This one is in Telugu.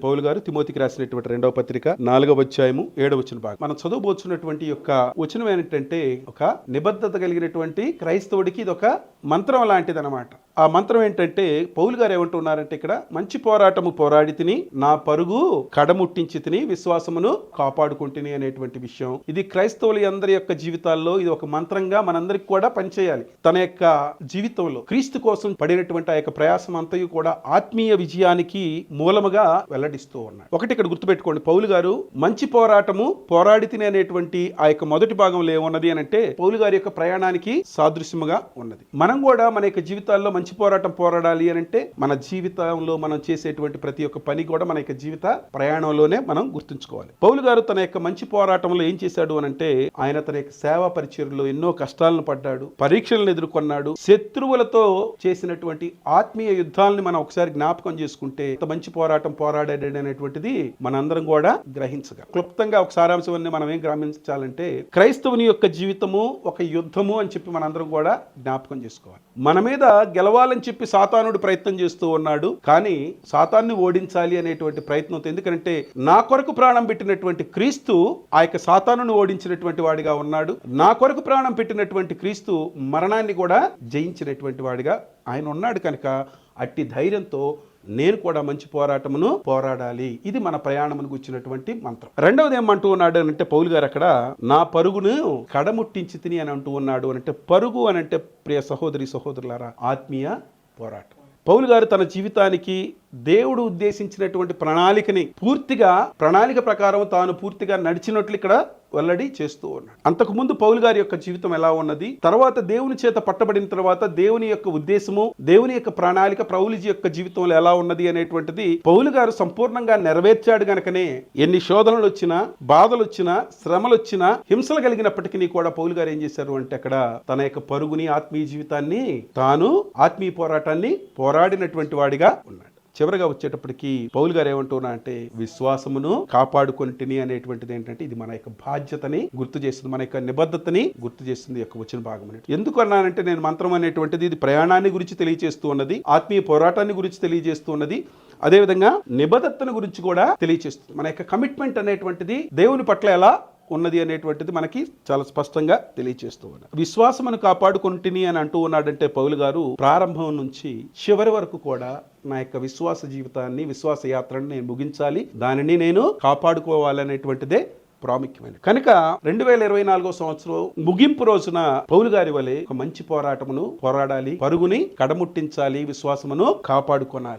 పౌలు గారు తిమోతికి రాసినటువంటి 2వ పత్రిక 4వ అధ్యాయము 7వ వచన భాగం మనం చదువుబోతున్నటువంటి యొక్క వచనం ఏంటంటే ఒక నిబద్ధత కలిగినటువంటి క్రైస్తవుడికి ఇది ఒక మంత్రం లాంటిది అనమాట. ఆ మంత్రం ఏంటంటే పౌలు గారు ఏమంటున్నారంటే ఇక్కడ మంచి పోరాటము పోరాడి తిని నా పరుగు కడముట్టించి తిని విశ్వాసమును కాపాడుకుంటుని అనేటువంటి విషయం. ఇది క్రైస్తవుల అందరి యొక్క జీవితాల్లో ఇది ఒక మంత్రంగా మనందరికి కూడా పనిచేయాలి. తన యొక్క జీవితంలో క్రీస్తు కోసం పడినటువంటి ఆ యొక్క ప్రయాసం అంతయు కూడా ఆత్మీయ విజయానికి మూలముగా వెల్లడిస్తూ ఉన్నాడు. ఒకటి ఇక్కడ గుర్తుపెట్టుకోండి, పౌలు గారు మంచి పోరాటము పోరాడి తిని అనేటువంటి ఆ యొక్క మొదటి భాగంలో ఏమున్నది అని అంటే పౌలు గారి యొక్క ప్రయాణానికి సాదృశ్యముగా ఉన్నది. మనం కూడా మన యొక్క జీవితాల్లో మంచి పోరాటం పోరాడాలి అని అంటే మన జీవితంలో మనం చేసేటువంటి ప్రతి ఒక్క పని కూడా మన యొక్క జీవిత ప్రయాణంలోనే మనం గుర్తుంచుకోవాలి. పౌలు గారు తన యొక్క మంచి పోరాటంలో ఏం చేశాడు అని అంటే ఆయన తన యొక్క సేవా పరిచర్యలో ఎన్నో కష్టాలను పడ్డాడు, పరీక్షలను ఎదుర్కొన్నాడు. శత్రువులతో చేసినటువంటి ఆత్మీయ యుద్ధాలని మనం ఒకసారి జ్ఞాపకం చేసుకుంటే మంచి పోరాటం పోరాడాడు అనేటువంటిది మనందరం కూడా గ్రహించగలం. క్లుప్తంగా ఒక సారాంశాన్ని మనం ఏం గ్రహించాలంటే క్రైస్తవుని యొక్క జీవితము ఒక యుద్ధము అని చెప్పి మనందరం కూడా జ్ఞాపకం చేసుకోవాలి. మన మీద గెలవాలని చెప్పి సాతానుడు ప్రయత్నం చేస్తూ ఉన్నాడు, కానీ సాతాన్ని ఓడించాలి అనేటువంటి ప్రయత్నంతో, ఎందుకంటే నా కొరకు ప్రాణం పెట్టినటువంటి క్రీస్తు ఆ యొక్క సాతానును ఓడించినటువంటి వాడిగా ఉన్నాడు. నా కొరకు ప్రాణం పెట్టినటువంటి క్రీస్తు మరణాన్ని కూడా జయించినటువంటి వాడిగా ఆయన ఉన్నాడు. కనుక అట్టి ధైర్యంతో నేను కూడా మంచి పోరాటమును పోరాడాలి. ఇది మన ప్రయాణమును గుర్చినటువంటి మంత్రం. రెండవది ఏమంటూ ఉన్నాడు అంటే పౌలు గారు అక్కడ నా పరుగును కడముట్టించి తిని అని అంటూ ఉన్నాడు. అంటే పరుగు అని అంటే ప్రియ సహోదరి సహోదరులారా ఆత్మీయ పోరాటం. పౌలు గారు తన జీవితానికి దేవుడు ఉద్దేశించినటువంటి ప్రణాళిక ప్రకారం తాను పూర్తిగా నడిచినట్లు ఇక్కడ వెల్లడి చేస్తూ ఉన్నాడు. అంతకుముందు పౌలు గారి యొక్క జీవితం ఎలా ఉన్నది, తర్వాత దేవుని చేత పట్టబడిన తర్వాత దేవుని యొక్క ఉద్దేశము, దేవుని యొక్క ప్రణాళిక పౌలు యొక్క జీవితంలో ఎలా ఉన్నది అనేటువంటిది పౌలు గారు సంపూర్ణంగా నెరవేర్చాడు. గనుకనే ఎన్ని శోధనలు వచ్చినా, బాధలు వచ్చినా, శ్రమలు వచ్చినా, హింసలు కలిగినప్పటికీ కూడా పౌలు గారు ఏం చేశారు అంటే అక్కడ తన యొక్క పరుగుని ఆత్మీయ జీవితాన్ని తాను ఆత్మీయ పోరాటాన్ని పోరాడినటువంటి వాడిగా ఉన్నాడు. చివరిగా వచ్చేటప్పటికి పౌలు గారు ఏమంటున్నా అంటే విశ్వాసమును కాపాడుకొనిటిని అనేటువంటిది ఏంటంటే ఇది మన యొక్క బాధ్యతని గుర్తు చేస్తుంది, మన యొక్క నిబద్ధతని గుర్తు చేస్తుంది యొక్క వచ్చిన భాగం అనేది. ఎందుకు అన్నానంటే నేను మంత్రం అనేటువంటిది ఇది ప్రయాణాన్ని గురించి తెలియజేస్తూ ఉన్నది, ఆత్మీయ పోరాటాన్ని గురించి తెలియజేస్తూ ఉన్నది, అదేవిధంగా నిబద్ధతను గురించి కూడా తెలియజేస్తుంది. మన యొక్క కమిట్మెంట్ అనేటువంటిది దేవుని పట్ల ఎలా ఉన్నది అనేటువంటిది మనకి చాలా స్పష్టంగా తెలియజేస్తూ ఉన్నారు. విశ్వాసమును కాపాడుకుంటుని అని అంటూ ఉన్నాడంటే పౌలు గారు ప్రారంభం నుంచి చివరి వరకు కూడా నా యొక్క విశ్వాస జీవితాన్ని, విశ్వాస యాత్రను నేను ముగించాలి, దానిని నేను కాపాడుకోవాలనేటువంటిదే ప్రాముఖ్యమైనది. కనుక 2024 సంవత్సరం ముగింపు రోజున పౌలు గారి వలె ఒక మంచి పోరాటమును పోరాడాలి, పరుగుని కడముట్టించాలి, విశ్వాసమును కాపాడుకోనాలి.